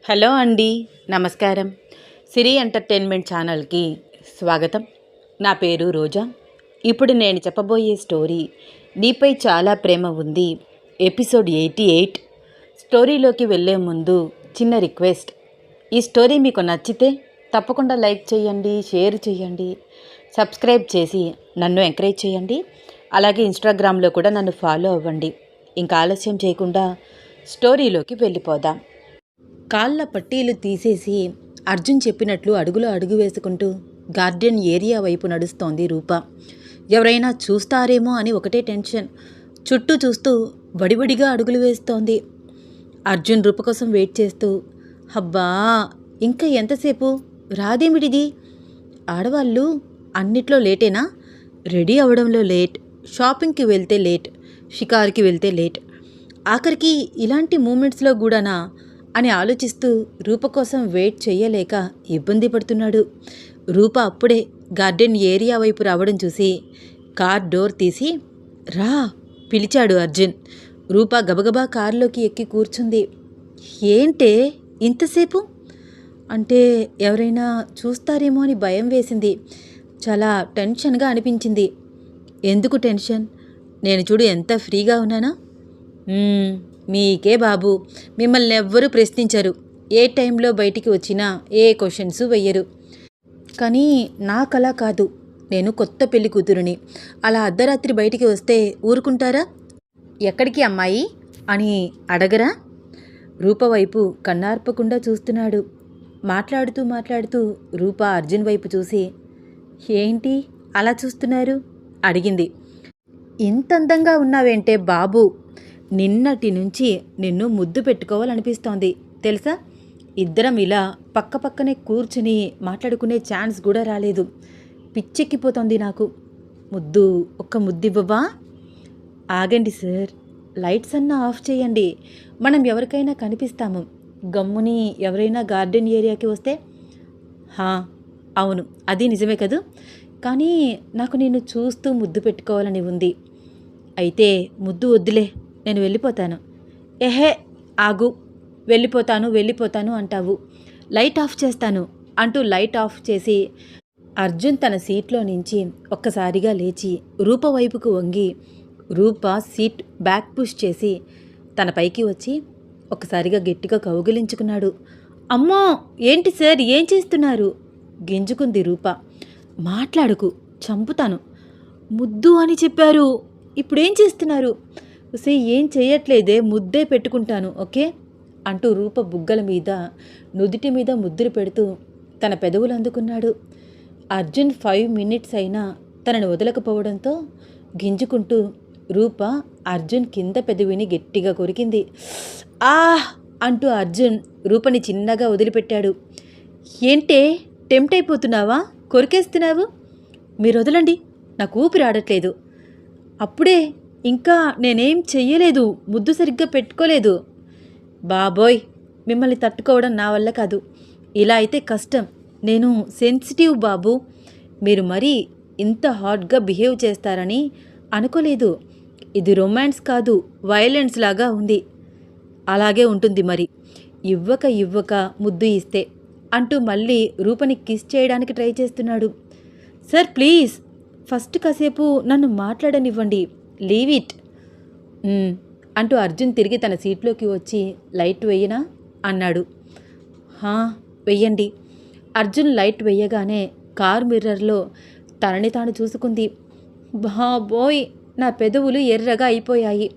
Hello అండి, నమస్కారం. సిరి entertainment ఛానల్కి స్వాగతం. నా పేరు రోజా. ఇప్పుడు నేను చెప్పబోయే స్టోరీ నీపై చాలా ప్రేమ ఉంది, ఎపిసోడ్ 88. స్టోరీలోకి వెళ్ళే ముందు చిన్న రిక్వెస్ట్. ఈ స్టోరీ మీకు నచ్చితే తప్పకుండా లైక్ చేయండి, షేర్ చేయండి, సబ్స్క్రైబ్ చేసి నన్ను ఎంకరేజ్ చేయండి. అలాగే ఇన్స్టాగ్రామ్లో కూడా నన్ను ఫాలో అవ్వండి. ఇంకా ఆలస్యం చేయకుండా స్టోరీలోకి వెళ్ళిపోదాం. కాళ్ళ పట్టీలు తీసేసి అర్జున్ చెప్పినట్లు అడుగులో అడుగు వేసుకుంటూ గార్డెన్ ఏరియా వైపు నడుస్తోంది రూప. ఎవరైనా చూస్తారేమో అని ఒకటే టెన్షన్. చుట్టూ చూస్తూ వడివడిగా అడుగులు వేస్తోంది. అర్జున్ రూప కోసం వెయిట్ చేస్తూ, హబ్బా ఇంకా ఎంతసేపు, రాదేమిటిది? ఆడవాళ్ళు అన్నిట్లో లేటేనా? రెడీ అవడంలో లేట్, షాపింగ్కి వెళ్తే లేట్, షికార్కి వెళ్తే లేట్, ఆఖరికి ఇలాంటి మూమెంట్స్లో కూడానా అని ఆలోచిస్తూ రూప కోసం వెయిట్ చేయలేక ఇబ్బంది పడుతున్నాడు. రూప అప్పుడే గార్డెన్ ఏరియా వైపు రావడం చూసి కార్ డోర్ తీసి రా పిలిచాడు అర్జున్. రూప గబగబా కారులోకి ఎక్కి కూర్చుంది. ఏంటే ఇంతసేపు? అంటే ఎవరైనా చూస్తారేమో అని భయం వేసింది. చాలా టెన్షన్గా అనిపించింది. ఎందుకు టెన్షన్? నేను చూడు ఎంత ఫ్రీగా ఉన్నానా. మీకే బాబు, మిమ్మల్ని ఎవ్వరూ ప్రశ్నించరు. ఏ టైంలో బయటికి వచ్చినా ఏ క్వశ్చన్స్ వెయ్యరు. కానీ నాకలా కాదు. నేను కొత్త పెళ్లి కూతురుని. అలా అర్ధరాత్రి బయటికి వస్తే ఊరుకుంటారా? ఎక్కడికి అమ్మాయి అని అడగరా? రూప వైపు కన్నార్పకుండా చూస్తున్నాడు. మాట్లాడుతూ రూప అర్జున్ వైపు చూసి, ఏంటి అలా చూస్తున్నారు అడిగింది. ఇంత అందంగా ఉన్నావేంటే బాబు, నిన్నటి నుంచి నిన్ను ముద్దు పెట్టుకోవాలనిపిస్తోంది తెలుసా. ఇద్దరం ఇలా పక్కపక్కనే కూర్చుని మాట్లాడుకునే ఛాన్స్ కూడా రాలేదు. పిచ్చెక్కిపోతోంది నాకు. ఒక్క ముద్దివ్వవా? ఆగండి సార్, లైట్స్ అన్నా ఆఫ్ చేయండి. మనం ఎవరికైనా కనిపిస్తాము. గమ్ముని ఎవరైనా గార్డెన్ ఏరియాకి వస్తే. అవును, అది నిజమే కదూ. కానీ నాకు నిన్ను చూస్తూ ముద్దు పెట్టుకోవాలని ఉంది. అయితే ముద్దు వద్దులే, నేను వెళ్ళిపోతాను. ఎహే ఆగు, వెళ్ళిపోతాను అంటావు. లైట్ ఆఫ్ చేస్తాను అంటూ లైట్ ఆఫ్ చేసి అర్జున్ తన సీట్లో నుంచి ఒక్కసారిగా లేచి రూప వైపుకు వంగి రూప సీట్ బ్యాక్ పుష్ చేసి తన పైకి వచ్చి ఒక్కసారిగా గట్టిగా కౌగిలించుకున్నాడు. అమ్మో ఏంటి సార్, ఏం చేస్తున్నారు? గింజుకుంది రూప. మాట్లాడుకు, చంపుతాను. ముద్దు అని చెప్పారు, ఇప్పుడేం చేస్తున్నారు? ఏం చేయట్లేదే, ముద్దే పెట్టుకుంటాను ఓకే అంటూ రూప బుగ్గల మీద నుదిటి మీద ముద్దులు పెడుతూ తన పెదవులు అందుకున్నాడు. అర్జున్ 5 minutes అయినా తనను వదలకపోవడంతో గింజుకుంటూ రూప అర్జున్ కింద పెదవిని గట్టిగా కొరికింది. అంటూ అర్జున్ రూపని చిన్నగా వదిలిపెట్టాడు. ఏంటే టెంప్ట్ అయిపోతున్నావా? కొరికేస్తున్నావు? మీరు వదలండి, నాకు ఊపిరి ఆడట్లేదు. అప్పుడే ఇంకా నేనేం చెయ్యలేదు, ముద్దు సరిగ్గా పెట్టుకోలేదు. బాబోయ్, మిమ్మల్ని తట్టుకోవడం నా వల్ల కాదు. ఇలా అయితే కష్టం. నేను సెన్సిటివ్ బాబు. మీరు మరీ ఇంత హాట్గా బిహేవ్ చేస్తారని అనుకోలేదు. ఇది రొమాన్స్ కాదు, వైలెన్స్ లాగా ఉంది. అలాగే ఉంటుంది మరి, ఇవ్వక ముద్దు ఇస్తే అంటూ మళ్ళీ రూపని కిస్ చేయడానికి ట్రై చేస్తున్నాడు. సార్ ప్లీజ్, ఫస్ట్ కాసేపు నన్ను మాట్లాడనివ్వండి, లీవ్ ఇట్ అంటూ అర్జున్ తిరిగి తన సీట్లోకి వచ్చి లైట్ వెయ్యనా అన్నాడు. వెయ్యండి. అర్జున్ లైట్ వెయ్యగానే కార్ మిర్రర్లో తనని తాను చూసుకుంది. బాబోయ్, నా పెదవులు ఎర్రగా అయిపోయాయి.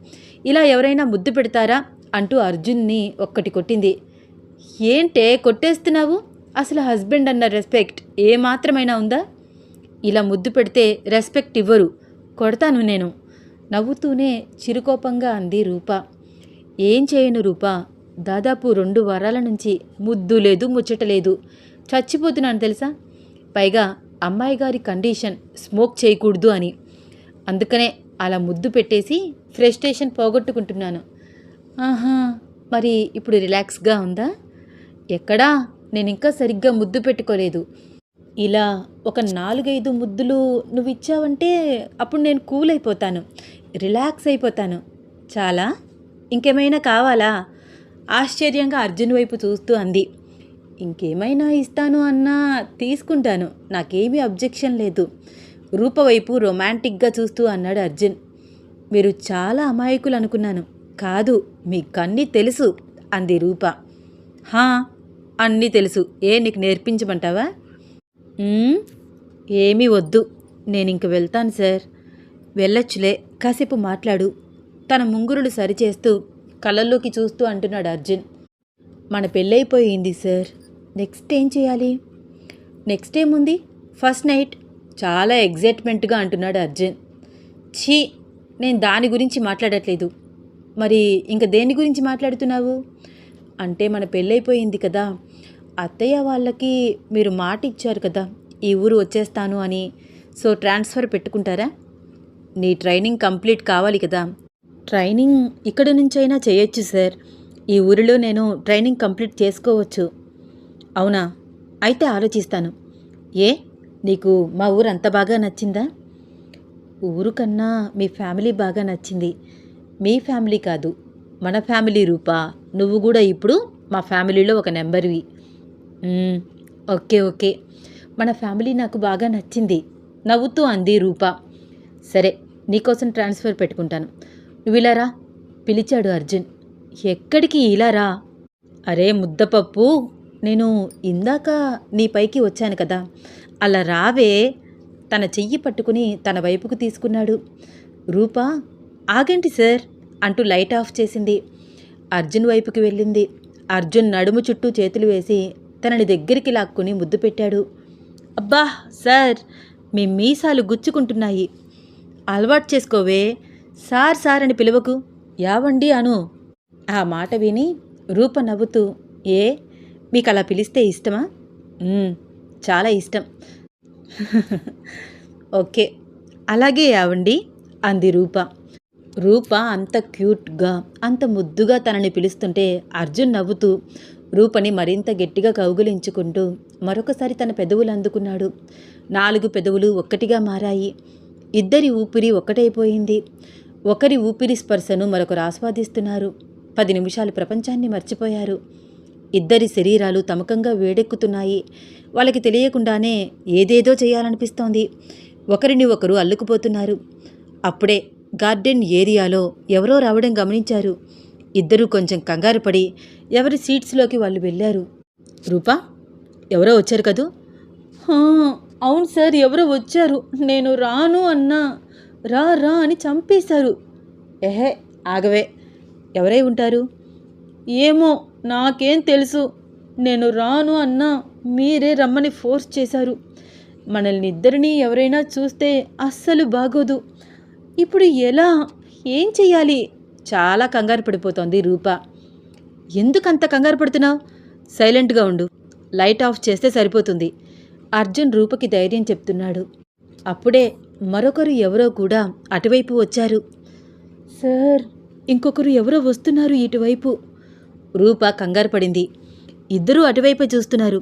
ఇలా ఎవరైనా ముద్దు పెడతారా అంటూ అర్జున్ని ఒక్కటి కొట్టింది. ఏంటే కొట్టేస్తున్నావు? అసలు హస్బెండ్ అన్న రెస్పెక్ట్ ఏమాత్రమైనా ఉందా? ఇలా ముద్దు పెడితే రెస్పెక్ట్ ఇవ్వరు, కొడతాను నేను. నవ్వుతూనే చిరుకోపంగా అంది రూప. ఏం చేయను రూప, దాదాపు 2 వారాల నుంచి ముద్దు లేదు, ముచ్చట లేదు. చచ్చిపోతున్నాను తెలుసా. పైగా అమ్మాయి గారి కండిషన్ స్మోక్ చేయకూడదు అని. అందుకనే అలా ముద్దు పెట్టేసి ఫ్రస్ట్రేషన్ పోగొట్టుకుంటున్నాను. మరి ఇప్పుడు రిలాక్స్గా ఉందా? ఎక్కడా, నేను ఇంకా సరిగ్గా ముద్దు పెట్టుకోలేదు. ఇలా ఒక 4-5 ముద్దులు నువ్వు ఇచ్చావంటే అప్పుడు నేను కూల్ అయిపోతాను, రిలాక్స్ అయిపోతాను. చాలా? ఇంకేమైనా కావాలా ఆశ్చర్యంగా అర్జున్ వైపు చూస్తూ అంది. ఇంకేమైనా ఇస్తాను అన్నా తీసుకుంటాను, నాకేమీ అబ్జెక్షన్ లేదు. రూప వైపు రొమాంటిక్గా చూస్తూ అన్నాడు అర్జున్. మీరు చాలా అమాయకులు అనుకున్నాను. కాదు, మీకన్నీ తెలుసు అంది రూప. హా, అన్నీ తెలుసు. నీకు నేర్పించమంటావా? ఏమీ వద్దు, నేనింక వెళ్తాను సార్. వెళ్ళొచ్చులే, కాసేపు మాట్లాడు. తన ముంగురులు సరిచేస్తూ కళ్ళల్లోకి చూస్తూ అంటున్నాడు అర్జున్. మన పెళ్ళైపోయింది సార్, నెక్స్ట్ ఏం చేయాలి? నెక్స్ట్ ఏముంది, ఫస్ట్ నైట్. చాలా ఎగ్జైట్మెంట్గా అంటున్నాడు అర్జున్. ఛీ, నేను దాని గురించి మాట్లాడట్లేదు. మరి ఇంక దేని గురించి మాట్లాడుతున్నావు? అంటే మన పెళ్ళైపోయింది కదా, అత్తయ్య వాళ్ళకి మీరు మాట ఇచ్చారు కదా ఈ ఊరు వచ్చేస్తాను అని. సో ట్రాన్స్ఫర్ పెట్టుకుంటారా? నీ ట్రైనింగ్ కంప్లీట్ కావాలి కదా. ట్రైనింగ్ ఇక్కడ నుంచైనా చేయొచ్చు సార్. ఈ ఊరిలో నేను ట్రైనింగ్ కంప్లీట్ చేసుకోవచ్చు. అవునా? అయితే ఆలోచిస్తాను. నీకు మా ఊరు అంత బాగా నచ్చిందా? ఊరు కన్నా మీ ఫ్యామిలీ బాగా నచ్చింది. మీ ఫ్యామిలీ కాదు, మన ఫ్యామిలీ రూపా. నువ్వు కూడా ఇప్పుడు మా ఫ్యామిలీలో ఒక నెంబర్వి. ఓకే, మన ఫ్యామిలీ నాకు బాగా నచ్చింది నవ్వుతూ అంది రూప. సరే, నీకోసం ట్రాన్స్ఫర్ పెట్టుకుంటాను. నువ్వు ఇలా రా పిలిచాడు అర్జున్. ఎక్కడికి ఇలా రా? అరే ముద్దపప్పు, నేను ఇందాక నీ పైకి వచ్చాను కదా, అలా రావే. తన చెయ్యి పట్టుకుని తన వైపుకు తీసుకున్నాడు. రూప ఆగండి సార్ అంటూ లైట్ ఆఫ్ చేసింది. అర్జున్ వైపుకి వెళ్ళింది. అర్జున్ నడుము చుట్టూ చేతులు వేసి తనని దగ్గరికి లాక్కుని ముద్దు పెట్టాడు. అబ్బా సార్, మీ మీసాలు గుచ్చుకుంటున్నాయి. అలవాటు చేసుకోవే. సార్ అని పిలవకు, యావండి అను. ఆ మాట విని రూప నవ్వుతూ, మీకు అలా పిలిస్తే ఇష్టమా? చాలా ఇష్టం. ఓకే, అలాగే యావండి అంది రూప. రూప అంత క్యూట్గా అంత ముద్దుగా తనని పిలుస్తుంటే అర్జున్ నవ్వుతూ రూపని మరింత గట్టిగా కౌగిలించుకుంటూ మరొకసారి తన పెదవులు అందుకున్నాడు. 4 పెదవులు ఒక్కటిగా మారాయి. ఇద్దరి ఊపిరి ఒక్కటైపోయింది. ఒకరి ఊపిరి స్పర్శను మరొకరు ఆస్వాదిస్తున్నారు. 10 నిమిషాలు ప్రపంచాన్ని మర్చిపోయారు. ఇద్దరి శరీరాలు తమకంగా వేడెక్కుతున్నాయి. వాళ్ళకి తెలియకుండానే ఏదేదో చేయాలనిపిస్తోంది. ఒకరిని ఒకరు అల్లుకుపోతున్నారు. అప్పుడే గార్డెన్ ఏరియాలో ఎవరో రావడం గమనించారు. ఇద్దరూ కొంచెం కంగారు పడి ఎవరి సీట్స్లోకి వాళ్ళు వెళ్ళారు. రూపా, ఎవరో వచ్చారు కదూ? అవును సార్, ఎవరో వచ్చారు. నేను రాను అన్నా రా అని చంపేశారు. ఆగవే, ఎవరై ఉంటారు? ఏమో, నాకేం తెలుసు. నేను రాను అన్నా మీరే రమ్మని ఫోర్స్ చేశారు. మనల్ని ఇద్దరినీ ఎవరైనా చూస్తే అస్సలు బాగోదు. ఇప్పుడు ఎలా, ఏం చెయ్యాలి? చాలా కంగారు పడిపోతోంది రూప. ఎందుకంత కంగారు పడుతున్నావు? సైలెంట్గా ఉండు, లైట్ ఆఫ్ చేస్తే సరిపోతుంది. అర్జున్ రూపకి ధైర్యం చెప్తున్నాడు. అప్పుడే మరొకరు ఎవరో కూడా అటువైపు వచ్చారు. సార్, ఇంకొకరు ఎవరో వస్తున్నారు ఇటువైపు. రూప కంగారు పడింది. ఇద్దరూ అటువైపే చూస్తున్నారు.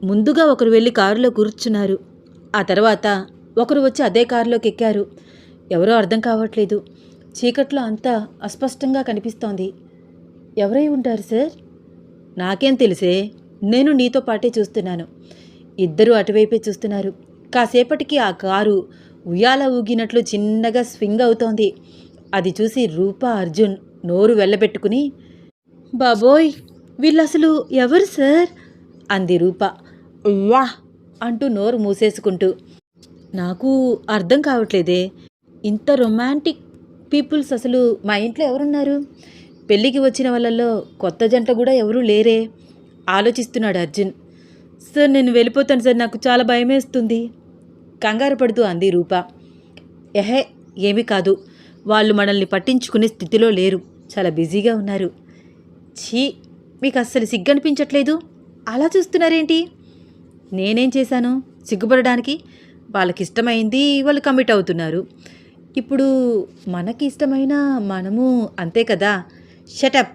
ముందుగా ఒకరు వెళ్ళి కారులో కూర్చున్నారు. ఆ తర్వాత ఒకరు వచ్చి అదే కారులోకి ఎక్కారు. ఎవరో అర్థం కావట్లేదు. చీకట్లో అంతా అస్పష్టంగా కనిపిస్తోంది. ఎవరై ఉంటారు సార్? నాకేం తెలిసే, నేను నీతో పాటే చూస్తున్నాను. ఇద్దరూ అటువైపే చూస్తున్నారు. కాసేపటికి ఆ కారు ఉయ్యాల ఊగినట్లు చిన్నగా స్వింగ్ అవుతోంది. అది చూసి రూప, అర్జున్ నోరు వెళ్ళబెట్టుకుని, బాబోయ్, వీళ్ళసలు ఎవరు సార్ అంది రూప. వా అంటూ నోరు మూసేసుకుంటూ. నాకు అర్థం కావట్లేదే, ఇంత రొమాంటిక్ పీపుల్స్ అసలు మా ఇంట్లో ఎవరున్నారు? పెళ్ళికి వచ్చిన వాళ్ళల్లో కొత్త జంట కూడా ఎవరూ లేరే ఆలోచిస్తున్నాడు అర్జున్. సార్, నేను వెళ్ళిపోతాను సార్, నాకు చాలా భయమేస్తుంది కంగారు పడుతూ అంది రూప. ఏమీ కాదు, వాళ్ళు మనల్ని పట్టించుకునే స్థితిలో లేరు, చాలా బిజీగా ఉన్నారు. ఛీ, మీకు అస్సలు సిగ్గనిపించట్లేదు? అలా చూస్తున్నారేంటి? నేనేం చేశాను సిగ్గుపడడానికి? వాళ్ళకిష్టమైంది వాళ్ళు కమిట్ అవుతున్నారు. ఇప్పుడు మనకి ఇష్టమైన మనము అంతే కదా. షటప్,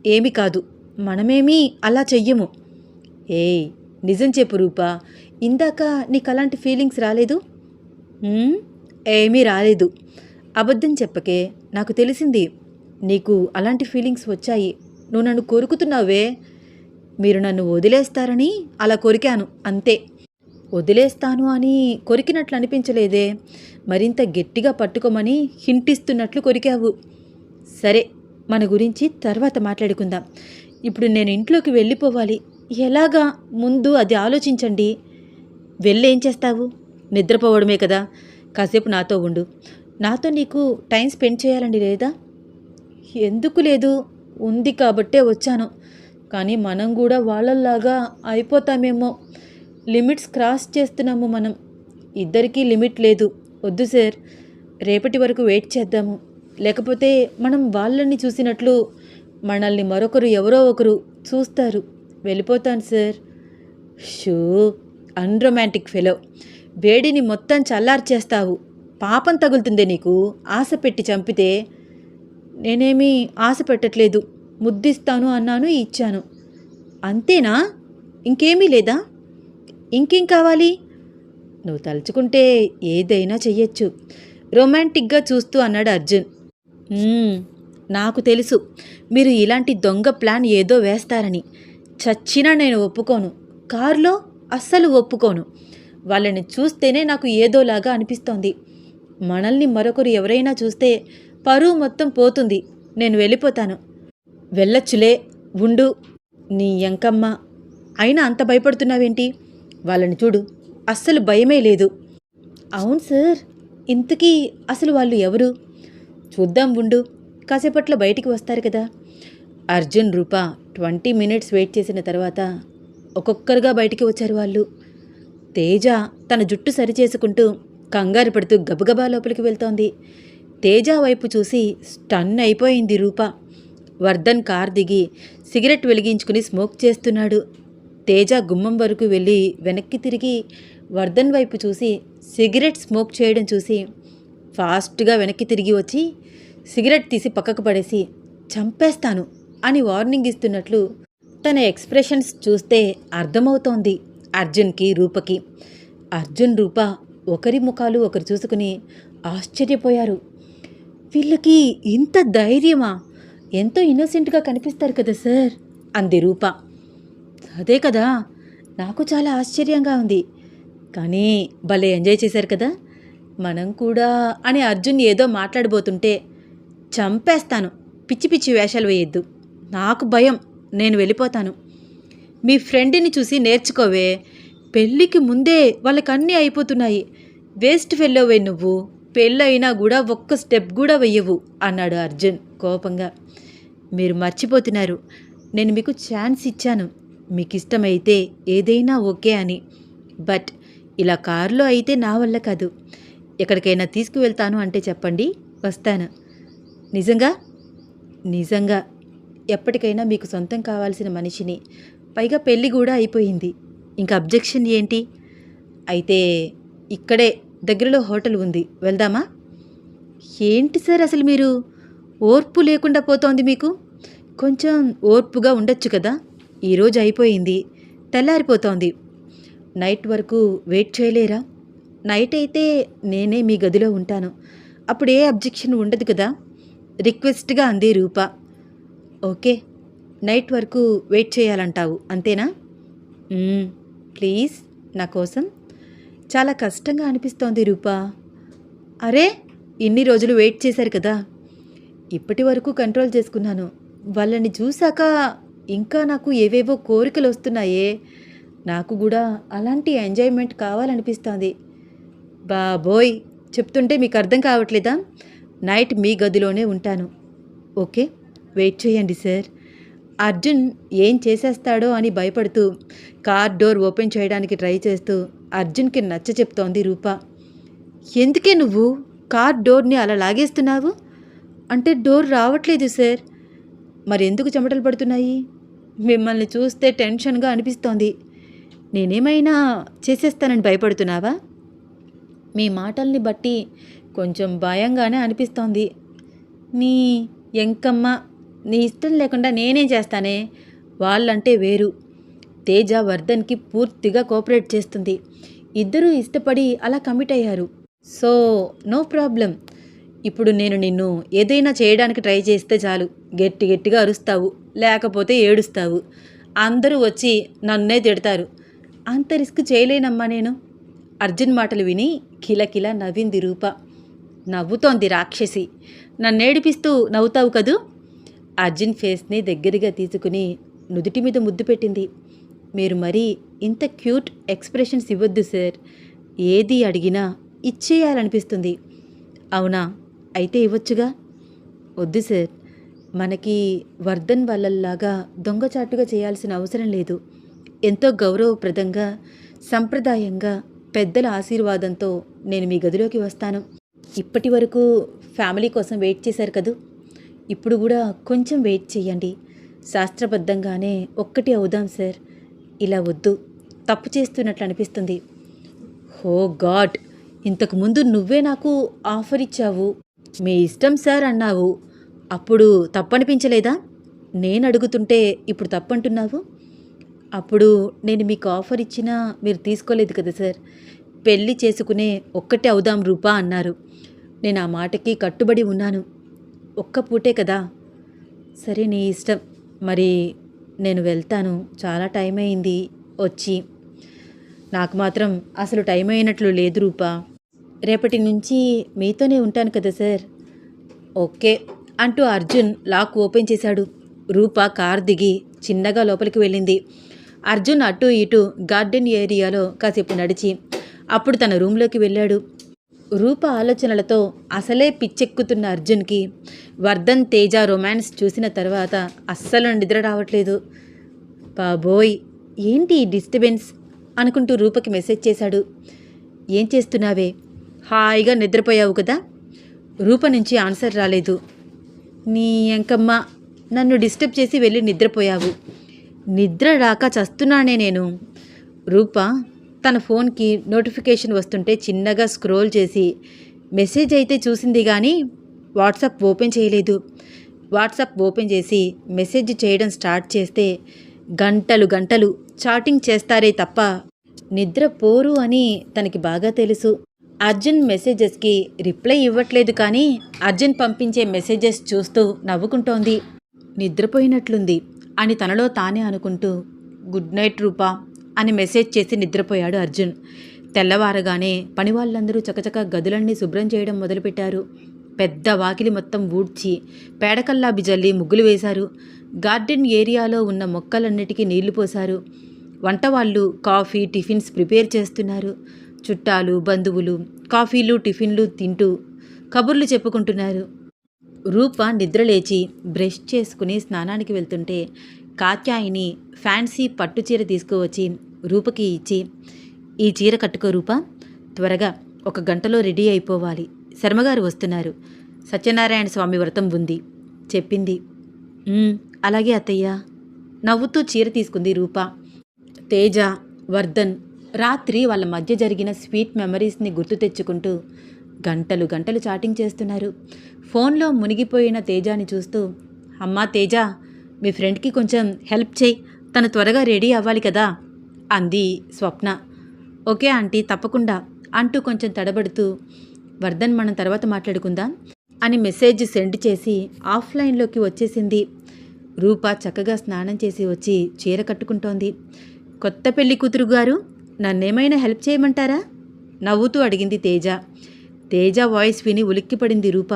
ఏమీ కాదు, మనమేమీ అలా చెయ్యము. నిజం చెప్పు రూపా, ఇందాక నీకు అలాంటి ఫీలింగ్స్ రాలేదు? ఏమీ రాలేదు. అబద్ధం చెప్పకే, నాకు తెలిసింది నీకు అలాంటి ఫీలింగ్స్ వచ్చాయి. నువ్వు నన్ను కొరుకుతున్నావే. మీరు నన్ను వదిలేస్తారని అలా కొరికాను అంతే. వదిలేస్తాను అని కొరికినట్లు అనిపించలేదే. మరింత గట్టిగా పట్టుకోమని హింటిస్తున్నట్లు కొరికావు. సరే, మన గురించి తర్వాత మాట్లాడుకుందాం. ఇప్పుడు నేను ఇంట్లోకి వెళ్ళిపోవాలి. ఎలాగా? ముందు అది ఆలోచించండి. వెళ్ళేం చేస్తావు? నిద్రపోవడమే కదా. కాసేపు నాతో ఉండు. నాతో నీకు టైం స్పెండ్ చేయాలండి లేదా? ఎందుకు లేదు, ఉంది కాబట్టే వచ్చాను. కానీ మనం కూడా వాళ్ళల్లాగా అయిపోతామేమో. లిమిట్స్ క్రాస్ చేస్తున్నాము మనం. ఇద్దరికీ లిమిట్ లేదు. వద్దు సార్, రేపటి వరకు వెయిట్ చేద్దాము. లేకపోతే మనం వాళ్ళని చూసినట్లు మనల్ని మరొకరు ఎవరో ఒకరు చూస్తారు. వెళ్ళిపోతాను సార్. Shoe, unromantic fellow. వేడిని మొత్తం చల్లార్చేస్తావు. పాపం తగులుతుంది నీకు. ఆశ పెట్టి చంపితే. నేనేమీ ఆశ పెట్టట్లేదు. ముద్దిస్తాను అన్నాను, ఇచ్చాను. అంతేనా? ఇంకేమీ లేదా? ఇంకేం కావాలి? నువ్వు తలుచుకుంటే ఏదైనా చెయ్యొచ్చు. రొమాంటిక్గా చూస్తూ అన్నాడు అర్జున్. నాకు తెలుసు మీరు ఇలాంటి దొంగ ప్లాన్ ఏదో వేస్తారని. చచ్చినా నేను ఒప్పుకోను. కారులో అస్సలు ఒప్పుకోను. వాళ్ళని చూస్తేనే నాకు ఏదోలాగా అనిపిస్తోంది. మనల్ని మరొకరు ఎవరైనా చూస్తే పరువు మొత్తం పోతుంది. నేను వెళ్ళిపోతాను. వెళ్ళొచ్చులే, ఉండు. నీ ఎంకమ్మ. అయినా అంత భయపడుతున్నావేంటి? వాళ్ళని చూడు, అస్సలు భయమే లేదు. అవును సార్, ఇంతకీ అసలు వాళ్ళు ఎవరు? చూద్దాం, ఉండు. కాసేపట్లో బయటికి వస్తారు కదా. అర్జున్, రూప 20 మినిట్స్ వెయిట్ చేసిన తర్వాత ఒక్కొక్కరుగా బయటికి వచ్చారు వాళ్ళు. తేజ తన జుట్టు సరిచేసుకుంటూ కంగారు పడుతూ గబగబా లోపలికి వెళ్తోంది. తేజ వైపు చూసి స్టన్ అయిపోయింది రూప. వర్ధన్ కార్ దిగి సిగరెట్ వెలిగించుకుని స్మోక్ చేస్తున్నాడు. తేజ గుమ్మం వరకు వెళ్ళి వెనక్కి తిరిగి వర్ధన్ వైపు చూసి సిగరెట్ స్మోక్ చేయడం చూసి ఫాస్ట్గా వెనక్కి తిరిగి వచ్చి సిగరెట్ తీసి పక్కకు పడేసి చంపేస్తాను అని వార్నింగ్ ఇస్తున్నట్లు తన ఎక్స్ప్రెషన్స్ చూస్తే అర్థమవుతోంది అర్జున్కి, రూపకి. అర్జున్, రూప ఒకరి ముఖాలు ఒకరు చూసుకుని ఆశ్చర్యపోయారు. వీళ్ళకి ఇంత ధైర్యమా? ఎంతో ఇన్నోసెంట్గా కనిపిస్తారు కదా సార్ అంది రూప. అదే కదా, నాకు చాలా ఆశ్చర్యంగా ఉంది. కానీ భలే ఎంజాయ్ చేశారు కదా. మనం కూడా అని అర్జున్ ఏదో మాట్లాడబోతుంటే చంపేస్తాను, పిచ్చి పిచ్చి వేషాలు వేయొద్దు, నాకు భయం, నేను వెళ్ళిపోతాను. మీ ఫ్రెండ్ని చూసి నేర్చుకోవే. పెళ్ళికి ముందే వాళ్ళకన్నీ అయిపోతున్నాయి. వేస్ట్ ఫెల్లోవే నువ్వు. పెళ్ళైనా కూడా ఒక్క స్టెప్ కూడా వెయ్యవు అన్నాడు అర్జున్ కోపంగా. మీరు మర్చిపోతున్నారు, నేను మీకు ఛాన్స్ ఇచ్చాను. మీకు ఇష్టమైతే ఏదైనా ఓకే అని. బట్ ఇలా కారులో అయితే నా వల్ల కాదు. ఎక్కడికైనా తీసుకువెళ్తాను అంటే చెప్పండి, వస్తాను. నిజంగా? నిజంగా. ఎప్పటికైనా మీకు సొంతం కావాల్సిన మనిషిని. పైగా పెళ్ళి కూడా అయిపోయింది. ఇంకా అబ్జెక్షన్ ఏంటి? అయితే ఇక్కడే దగ్గరలో హోటల్ ఉంది, వెళ్దామా? ఏంటి సార్ అసలు మీరు? ఓర్పు లేకుండా పోతోంది మీకు. కొంచెం ఓర్పుగా ఉండొచ్చు కదా. ఈరోజు అయిపోయింది, తెల్లారిపోతోంది. నైట్ వరకు వెయిట్ చేయలేరా? నైట్ అయితే నేనే మీ గదిలో ఉంటాను. అప్పుడు ఏ అబ్జెక్షన్ ఉండదు కదా. రిక్వెస్ట్గా అంది రూప. ఓకే, నైట్ వరకు వెయిట్ చేయాలంటావు, అంతేనా? ప్లీజ్, నా కోసం. చాలా కష్టంగా అనిపిస్తోంది రూప. అరే, ఇన్ని రోజులు వెయిట్ చేశారు కదా. ఇప్పటి వరకు కంట్రోల్ చేసుకున్నాను. వాళ్ళని చూశాక ఇంకా నాకు ఏవేవో కోరికలు వస్తున్నాయే. నాకు కూడా అలాంటి ఎంజాయ్మెంట్ కావాలనిపిస్తోంది. బాబోయ్, చెప్తుంటే మీకు అర్థం కావట్లేదా? నైట్ మీ గదిలోనే ఉంటాను. ఓకే, వెయిట్ చేయండి సార్. అర్జున్ ఏం చేసేస్తాడో అని భయపడుతూ కార్ డోర్ ఓపెన్ చేయడానికి ట్రై చేస్తూ అర్జున్కి నచ్చ చెప్తోంది రూప. ఎందుకే నువ్వు కార్ డోర్ని అలా లాగేస్తున్నావు? అంటే డోర్ రావట్లేదు సార్. మరెందుకు చెమటలు పడుతున్నాయి? మిమ్మల్ని చూస్తే టెన్షన్గా అనిపిస్తోంది. నేనేమైనా చేసేస్తానని భయపడుతున్నావా? మీ మాటల్ని బట్టి కొంచెం భయంగానే అనిపిస్తోంది. నీ ఎంకమ్మ, నీ ఇష్టం లేకుండా నేనేం చేస్తానే? వాళ్ళంటే వేరు. తేజ వర్ధన్కి పూర్తిగా కోఆపరేట్ చేస్తుంది. ఇద్దరూ ఇష్టపడి అలా కమిట్ అయ్యారు. So no problem. ఇప్పుడు నేను నిన్ను ఏదైనా చేయడానికి ట్రై చేస్తే చాలు గట్టి గట్టిగా అరుస్తావు. లేకపోతే ఏడుస్తావు. అందరూ వచ్చి నన్నే తిడతారు. అంత రిస్క్ చేయలేనమ్మా నేను. అర్జున్ మాటలు విని కిలకిల నవ్వింది రూప. నవ్వుతోంది రాక్షసి. నన్నేడిపిస్తూ నవ్వుతావు కదూ. అర్జున్ ఫేస్ని దగ్గరగా తీసుకుని నుదుటి మీద ముద్దు పెట్టింది. మీరు మరీ ఇంత క్యూట్ ఎక్స్ప్రెషన్స్ ఇవ్వద్దు సార్. ఏది అడిగినా ఇచ్చేయాలనిపిస్తుంది. అవునా, అయితే ఇవ్వచ్చుగా. వద్దు సార్, మనకి వర్ధన్ వాళ్ళలాగా దొంగచాటుగా చేయాల్సిన అవసరం లేదు. ఎంతో గౌరవప్రదంగా సంప్రదాయంగా పెద్దల ఆశీర్వాదంతో నేను మీ గదిలోకి వస్తాను. ఇప్పటి వరకు ఫ్యామిలీ కోసం వెయిట్ చేశారు కదూ, ఇప్పుడు కూడా కొంచెం వెయిట్ చేయండి. శాస్త్రబద్ధంగానే ఒక్కటి అవుదాం సార్. ఇలా వద్దు, తప్పు చేస్తున్నట్లు అనిపిస్తుంది. ఓ గాడ్, ఇంతకుముందు నువ్వే నాకు ఆఫర్ ఇచ్చావు. మీ ఇష్టం సార్ అన్నావు. అప్పుడు తప్పనిపించలేదా? నేను అడుగుతుంటే ఇప్పుడు తప్పంటున్నావు. అప్పుడు నేను మీకు ఆఫర్ ఇచ్చినా మీరు తీసుకోలేదు కదా సార్. పెళ్ళి చేసుకునే ఒక్కటే అవుదాం రూపా అన్నారు. నేను ఆ మాటకి కట్టుబడి ఉన్నాను. ఒక్క పూటే కదా. సరే, నీ ఇష్టం. మరి నేను వెళ్తాను. చాలా టైం అయింది వచ్చి. నాకు మాత్రం అసలు టైం అయినట్లు లేదు రూపా. రేపటి నుంచి మీతోనే ఉంటాను కదా సార్. ఓకే అంటూ అర్జున్ లాక్ ఓపెన్ చేశాడు. రూప కార్ దిగి చిన్నగా లోపలికి వెళ్ళింది. అర్జున్ అటు ఇటు గార్డెన్ ఏరియాలో కాసేపు నడిచి అప్పుడు తన రూమ్లోకి వెళ్ళాడు. రూప ఆలోచనలతో అసలే పిచ్చెక్కుతున్న అర్జున్కి వర్ధన్ తేజ రొమాన్స్ చూసిన తర్వాత అస్సలు నిద్ర రావట్లేదు. బాబోయ్, ఏంటి ఈ డిస్టర్బెన్స్ అనుకుంటూ రూపకి మెసేజ్ చేశాడు. ఏం చేస్తున్నావే? హాయిగా నిద్రపోయావు కదా. రూప నుంచి ఆన్సర్ రాలేదు. నీ ఎంకమ్మ, నన్ను డిస్టర్బ్ చేసి వెళ్ళి నిద్రపోయావు. నిద్ర రాక చస్తున్నానే నేను. రూప తన ఫోన్కి నోటిఫికేషన్ వస్తుంటే చిన్నగా స్క్రోల్ చేసి మెసేజ్ అయితే చూసింది కానీ వాట్సాప్ ఓపెన్ చేయలేదు. వాట్సాప్ ఓపెన్ చేసి మెసేజ్ చేయడం స్టార్ట్ చేస్తే గంటలు గంటలు చాటింగ్ చేస్తారే తప్ప నిద్ర పోరు అని తనకి బాగా తెలుసు. అర్జున్ మెసేజెస్కి రిప్లై ఇవ్వట్లేదు కానీ అర్జున్ పంపించే మెసేజెస్ చూస్తూ నవ్వుకుంటోంది. నిద్రపోయినట్లుంది అని తనలో తానే అనుకుంటూ గుడ్ నైట్ రూపా అని మెసేజ్ చేసి నిద్రపోయాడు అర్జున్. తెల్లవారగానే పనివాళ్ళందరూ చకచక గదులన్నీ శుభ్రం చేయడం మొదలుపెట్టారు. పెద్ద వాకిలి మొత్తం ఊడ్చి పేడకల్లాబి జల్లి ముగ్గులు వేశారు. గార్డెన్ ఏరియాలో ఉన్న మొక్కలన్నిటికీ నీళ్లు పోశారు. వంటవాళ్ళు కాఫీ టిఫిన్స్ ప్రిపేర్ చేస్తున్నారు. చుట్టాలు బంధువులు కాఫీలు టిఫిన్లు తింటూ కబుర్లు చెప్పుకుంటున్నారు. రూప నిద్రలేచి బ్రష్ చేసుకుని స్నానానికి వెళ్తుంటే కాత్యాయిని ఫ్యాన్సీ పట్టుచీర తీసుకువచ్చి రూపకి ఇచ్చి, ఈ చీర కట్టుకో రూపా, త్వరగా 1 గంటలో రెడీ అయిపోవాలి. శర్మగారు వస్తున్నారు. సత్యనారాయణ స్వామి వ్రతం ఉంది చెప్పింది. అలాగే అత్తయ్య. నవ్వుతూ చీర తీసుకుంది రూప. తేజ, వర్ధన్ రాత్రి వాళ్ళ మధ్య జరిగిన స్వీట్ మెమరీస్ని గుర్తు తెచ్చుకుంటూ గంటలు గంటలు చాటింగ్ చేస్తున్నారు. ఫోన్లో మునిగిపోయిన తేజాని చూస్తూ, అమ్మా తేజ, మీ ఫ్రెండ్కి కొంచెం హెల్ప్ చేయి, తను త్వరగా రెడీ అవ్వాలి కదా అంది స్వప్న. ఓకే ఆంటీ, తప్పకుండా అంటూ కొంచెం తడబడుతూ, వర్ధన్ మనం తర్వాత మాట్లాడుకుందాం అని మెసేజ్ సెండ్ చేసి ఆఫ్లైన్లోకి వచ్చేసింది. రూప చక్కగా స్నానం చేసి వచ్చి చీర కట్టుకుంటోంది. కొత్త పెళ్లి కూతురు గారు, నన్నేమైనా హెల్ప్ చేయమంటారా? నవ్వుతూ అడిగింది తేజ. తేజ వాయిస్ విని ఉలిక్కిపడింది రూప.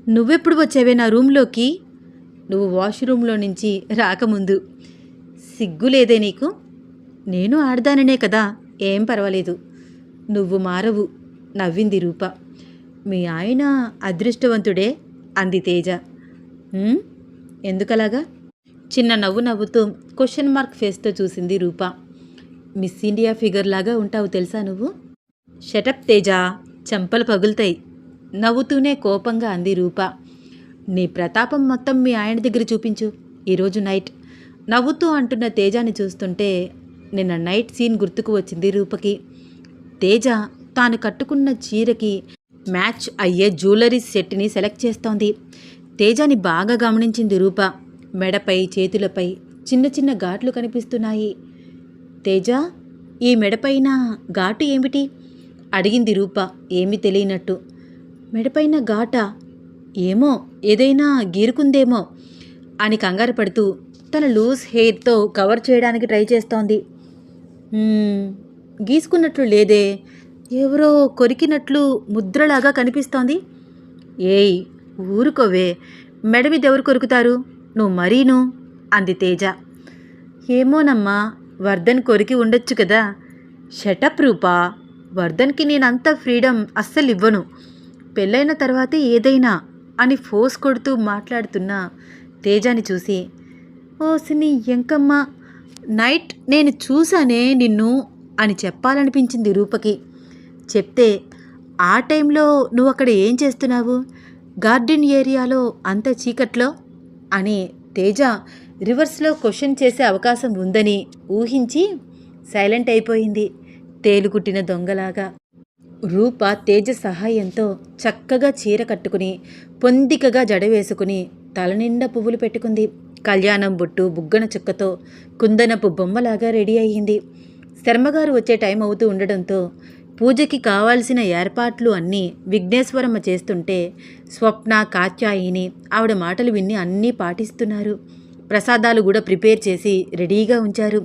నువ్వెప్పుడు వచ్చావే నా రూమ్లోకి? నువ్వు వాష్రూమ్లో నుంచి రాకముందు. సిగ్గులేదే నీకు? నేను ఆడదాననే కదా, ఏం పర్వాలేదు. నువ్వు మారవు నవ్వింది రూప. మీ ఆయన అదృష్టవంతుడే అంది తేజ. ఎందుకలాగా? చిన్న నవ్వు నవ్వుతూ క్వశ్చన్ మార్క్ ఫేస్తో చూసింది రూప. మిస్ ఇండియా ఫిగర్ లాగా ఉంటావు తెలుసా నువ్వు. షటప్ తేజ, చెంపలు పగులుతాయి నవ్వుతూనే కోపంగా అంది రూప. నీ ప్రతాపం మొత్తం మీ ఆయన దగ్గర చూపించు ఈరోజు నైట్. నవ్వుతూ అంటున్న తేజాని చూస్తుంటే నిన్న నైట్ సీన్ గుర్తుకు వచ్చింది రూపకి. తేజ తాను కట్టుకున్న చీరకి మ్యాచ్ అయ్యే జ్యువెలరీ సెట్ని సెలెక్ట్ చేస్తోంది. తేజాని బాగా గమనించింది రూప. మెడపై చేతులపై చిన్న చిన్న ఘాట్లు కనిపిస్తున్నాయి. తేజ, ఈ మెడపైన ఘాటు ఏమిటి అడిగింది రూప ఏమీ తెలియనట్టు. మెడపైన ఘాటా? ఏమో, ఏదైనా గీరుకుందేమో అని కంగారు పడుతూ తన లూజ్ హెయిర్తో కవర్ చేయడానికి ట్రై చేస్తోంది. గీసుకున్నట్లు లేదే, ఎవరో కొరికినట్లు ముద్రలాగా కనిపిస్తోంది. ఏయ్ ఊరుకోవే, మెడ మీద ఎవరు కొరుకుతారు, నువ్వు మరీను అంది తేజ. ఏమోనమ్మా, వర్ధన్ కొరికి ఉండొచ్చు కదా. షటప్ రూపా, వర్ధన్కి నేనంత ఫ్రీడమ్ అస్సలు ఇవ్వను. పెళ్ళైన తర్వాతే ఏదైనా అని ఫోర్స్ కొడుతూ మాట్లాడుతున్న తేజాని చూసి, ఓసిని ఎంకమ్మ, నైట్ నేను చూసానే నిన్ను అని చెప్పాలనిపించింది రూపకి. చెప్తే, ఆ టైంలో నువ్వు అక్కడ ఏం చేస్తున్నావు, గార్డెన్ ఏరియాలో అంత చీకట్లో అని తేజ రివర్స్లో క్వశ్చన్ చేసే అవకాశం ఉందని ఊహించి సైలెంట్ అయిపోయింది, తేలుకుట్టిన దొంగలాగా. రూప తేజ సహాయంతో చక్కగా చీర కట్టుకుని పొందికగా జడ వేసుకుని తలనిండా పువ్వులు పెట్టుకుంది. కళ్యాణం బొట్టు బుగ్గన చుక్కతో కుందనపు బొమ్మలాగా రెడీ అయ్యింది. శర్మగారు వచ్చే టైం అవుతూ ఉండడంతో పూజకి కావాల్సిన ఏర్పాట్లు అన్నీ విఘ్నేశ్వరమ్మ చేస్తుంటే స్వప్న, కాత్యాయిని ఆవిడ మాటలు విని అన్నీ పాటిస్తున్నారు. ప్రసాదాలు కూడా ప్రిపేర్ చేసి రెడీగా ఉంచారు.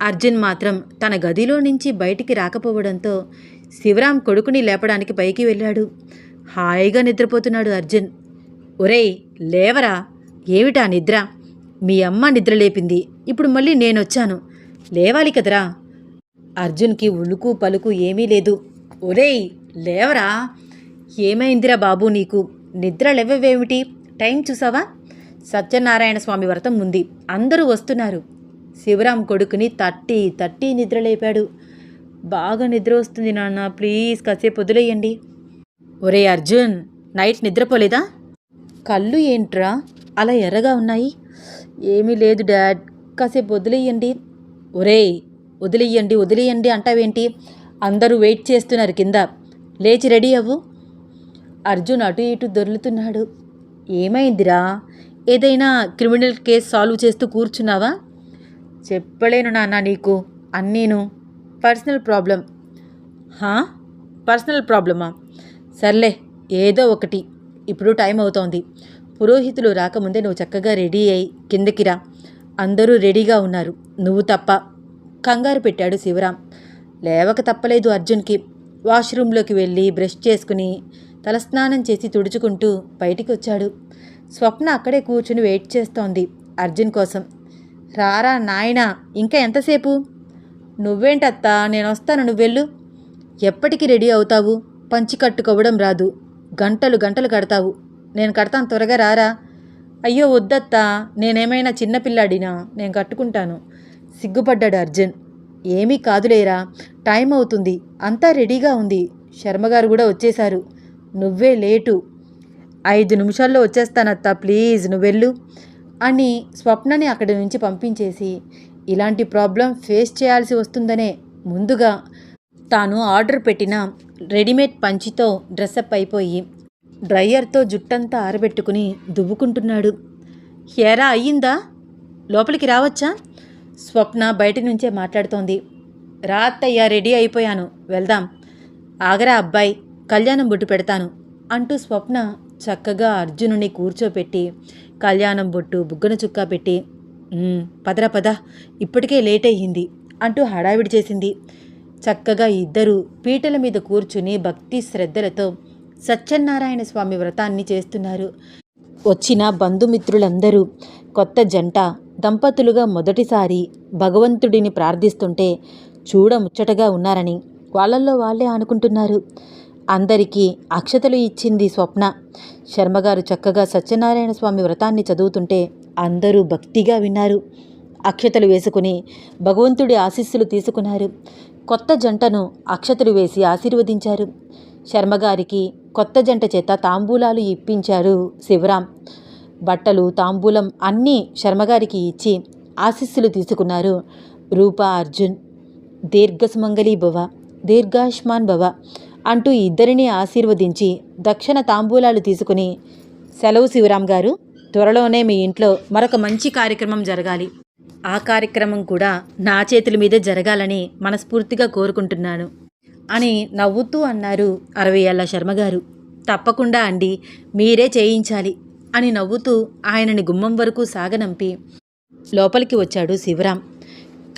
అర్జున్ మాత్రం తన గదిలో నుంచి బయటికి రాకపోవడంతో శివరాం కొడుకుని లేపడానికి పైకి వెళ్ళాడు. హాయిగా నిద్రపోతున్నాడు అర్జున్. ఒరేయ్ లేవరా, ఏమిటా నిద్ర, మీ అమ్మ నిద్ర లేపింది, ఇప్పుడు మళ్ళీ నేనొచ్చాను, లేవాలి కదరా. అర్జున్కి ఉలుకు పలుకు ఏమీ లేదు. ఒరేయ్ లేవరా, ఏమైందిరా బాబు నీకు, నిద్ర లేవేమిటి, టైం చూసావా, సత్యనారాయణ స్వామి వ్రతం ఉంది, అందరూ వస్తున్నారు. శివరాం కొడుకుని తట్టి తట్టి నిద్ర లేపాడు. బాగా నిద్ర వస్తుంది నాన్న, ప్లీజ్ కాసేపు వదిలేయండి. ఒరే అర్జున్, నైట్ నిద్రపోలేదా, కళ్ళు ఏంట్రా అలా ఎర్రగా ఉన్నాయి. ఏమీ లేదు డాడ్, కాసేపు వదిలేయండి. ఒరేయ్ వదిలేయండి వదిలేయండి అంటావేంటి, అందరూ వెయిట్ చేస్తున్నారు కింద, లేచి రెడీ అవ్వు. అర్జున్ అటు ఇటు దొర్లుతున్నాడు. ఏమైందిరా, ఏదైనా క్రిమినల్ కేసు సాల్వ్ చేస్తూ కూర్చున్నావా. చెప్పలేను నాన్న నీకు అన్నీను, పర్సనల్ ప్రాబ్లం. పర్సనల్ ప్రాబ్లమా, సర్లే ఏదో ఒకటి, ఇప్పుడు టైం అవుతోంది, పురోహితులు రాకముందే నువ్వు చక్కగా రెడీ అయి కిందకి రా, అందరూ రెడీగా ఉన్నారు, నువ్వు తప్ప. కంగారు పెట్టాడు శివరాం. లేవక తప్పలేదు అర్జున్కి. వాష్రూమ్లోకి వెళ్ళి బ్రష్ చేసుకుని తలస్నానం చేసి తుడుచుకుంటూ బయటికి వచ్చాడు. స్వప్న అక్కడే కూర్చుని వెయిట్ చేస్తోంది అర్జున్ కోసం. రారా నాయనా, ఇంకా ఎంతసేపు, నువ్వేంటత్తా, నేను వస్తాను, నువ్వెళ్ళు. ఎప్పటికి రెడీ అవుతావు, పంచి కట్టుకోవడం రాదు, గంటలు గంటలు కడతావు, నేను కడతాను, త్వరగా రారా. అయ్యో వద్దత్తా, నేనేమైనా చిన్నపిల్లాడినా, నేను కట్టుకుంటాను. సిగ్గుపడ్డాడు అర్జున్. ఏమీ కాదులేరా, టైం అవుతుంది, అంతా రెడీగా ఉంది, శర్మగారు కూడా వచ్చేశారు, నువ్వే లేటు. 5 నిమిషాల్లో వచ్చేస్తానత్తా, ప్లీజ్ నువ్వెళ్ళు అని స్వప్నని అక్కడి నుంచి పంపించేసి, ఇలాంటి ప్రాబ్లం ఫేస్ చేయాల్సి వస్తుందనే ముందుగా తాను ఆర్డర్ పెట్టిన రెడీమేడ్ పంచితో డ్రెస్అప్ అయిపోయి డ్రయర్తో జుట్టంతా ఆరబెట్టుకుని దువ్వుకుంటున్నాడు. ఏరా అయ్యిందా, లోపలికి రావచ్చా, స్వప్న బయట నుంచే మాట్లాడుతోంది. రా అత్తయ్య, రెడీ అయిపోయాను, వెళ్దాం. ఆగరా అబ్బాయి, కళ్యాణం బొట్టు పెడతాను అంటూ స్వప్న చక్కగా అర్జునుని కూర్చోపెట్టి కళ్యాణం బొట్టు బుగ్గన చుక్కా పెట్టి, పదరా పద, ఇప్పటికే లేట్ అయ్యింది అంటూ హడావిడి చేసింది. చక్కగా ఇద్దరూ పీటల మీద కూర్చుని భక్తి శ్రద్ధలతో సత్యనారాయణ స్వామి వ్రతాన్ని చేస్తున్నారు. వచ్చిన బంధుమిత్రులందరూ కొత్త జంట దంపతులుగా మొదటిసారి భగవంతుడిని ప్రార్థిస్తుంటే చూడముచ్చటగా ఉన్నారని వాళ్ళల్లో వాళ్ళే అనుకుంటున్నారు. అందరికీ అక్షతలు ఇచ్చింది స్వప్న. శర్మగారు చక్కగా సత్యనారాయణ స్వామి వ్రతాన్ని చదువుతుంటే అందరూ భక్తిగా విన్నారు. అక్షతలు వేసుకుని భగవంతుడి ఆశీస్సులు తీసుకున్నారు. కొత్త జంటను అక్షతలు వేసి ఆశీర్వదించారు. శర్మగారికి కొత్త జంట చేత తాంబూలాలు ఇప్పించారు శివరాం. బట్టలు, తాంబూలం అన్నీ శర్మగారికి ఇచ్చి ఆశీస్సులు తీసుకున్నారు రూపా, అర్జున్. దీర్ఘసుమంగళీ భవ, దీర్ఘాయుష్మాన్ భవ అంటూ ఇద్దరినీ ఆశీర్వదించి దక్షిణ తాంబూలాలు తీసుకుని, సెలవు శివరాం గారు, త్వరలోనే మీ ఇంట్లో మరొక మంచి కార్యక్రమం జరగాలి, ఆ కార్యక్రమం కూడా నా చేతుల మీదే జరగాలని మనస్ఫూర్తిగా కోరుకుంటున్నాను అని నవ్వుతూ అన్నారు 60 ఏళ్ల శర్మగారు. తప్పకుండా అండి, మీరే చేయించాలి, అని నవ్వుతూ ఆయనని గుమ్మం వరకు సాగనంపి లోపలికి వచ్చాడు శివరాం.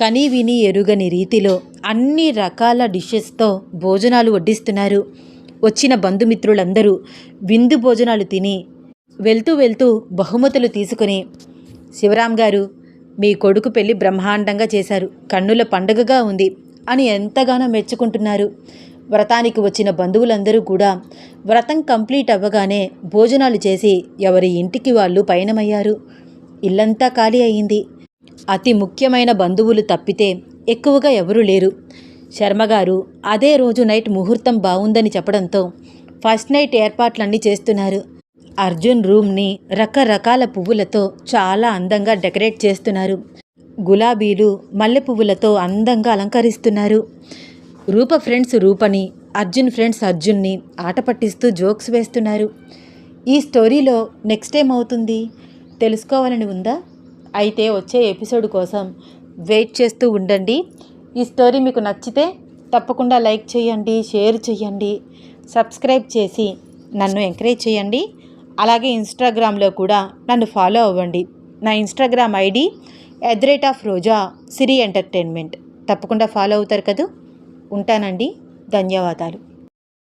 కని విని ఎరుగని రీతిలో అన్ని రకాల డిషెస్తో భోజనాలు వడ్డిస్తున్నారు. వచ్చిన బంధుమిత్రులందరూ విందు భోజనాలు తిని వెళ్తూ వెళ్తూ బహుమతులు తీసుకుని, శివరాం గారు, మీ కొడుకు పెళ్లి బ్రహ్మాండంగా చేశారు, కన్నుల పండుగగా ఉంది అని ఎంతగానో మెచ్చుకుంటున్నారు. వ్రతానికి వచ్చిన బంధువులందరూ కూడా వ్రతం కంప్లీట్ అవ్వగానే భోజనాలు చేసి ఎవరి ఇంటికి వాళ్ళు పయనమయ్యారు. ఇల్లంతా ఖాళీ అయ్యింది. అతి ముఖ్యమైన బంధువులు తప్పితే ఎక్కువగా ఎవరూ లేరు. శర్మగారు అదే రోజు నైట్ ముహూర్తం బాగుందని చెప్పడంతో ఫస్ట్ నైట్ ఏర్పాట్లన్నీ చేస్తున్నారు. అర్జున్ రూమ్ని రకరకాల పువ్వులతో చాలా అందంగా డెకరేట్ చేస్తున్నారు. గులాబీలు, మల్లె పువ్వులతో అందంగా అలంకరిస్తున్నారు. రూప ఫ్రెండ్స్ రూపని, అర్జున్ ఫ్రెండ్స్ అర్జున్ని ఆట పట్టిస్తూ జోక్స్ వేస్తున్నారు. ఈ స్టోరీలో నెక్స్ట్ ఏమవుతుంది తెలుసుకోవాలని ఉందా? అయితే వచ్చే ఎపిసోడ్ కోసం వెయిట్ చేస్తూ ఉండండి. ఈ స్టోరీ మీకు నచ్చితే తప్పకుండా లైక్ చేయండి, షేర్ చేయండి, సబ్స్క్రైబ్ చేసి నన్ను ఎంకరేజ్ చేయండి. అలాగే ఇన్స్టాగ్రామ్లో కూడా నన్ను ఫాలో అవ్వండి. నా ఇన్స్టాగ్రామ్ ఐడి @రోజా సిరి ఎంటర్టైన్మెంట్. తప్పకుండా ఫాలో అవుతారు కదూ. ఉంటానండి. ధన్యవాదాలు.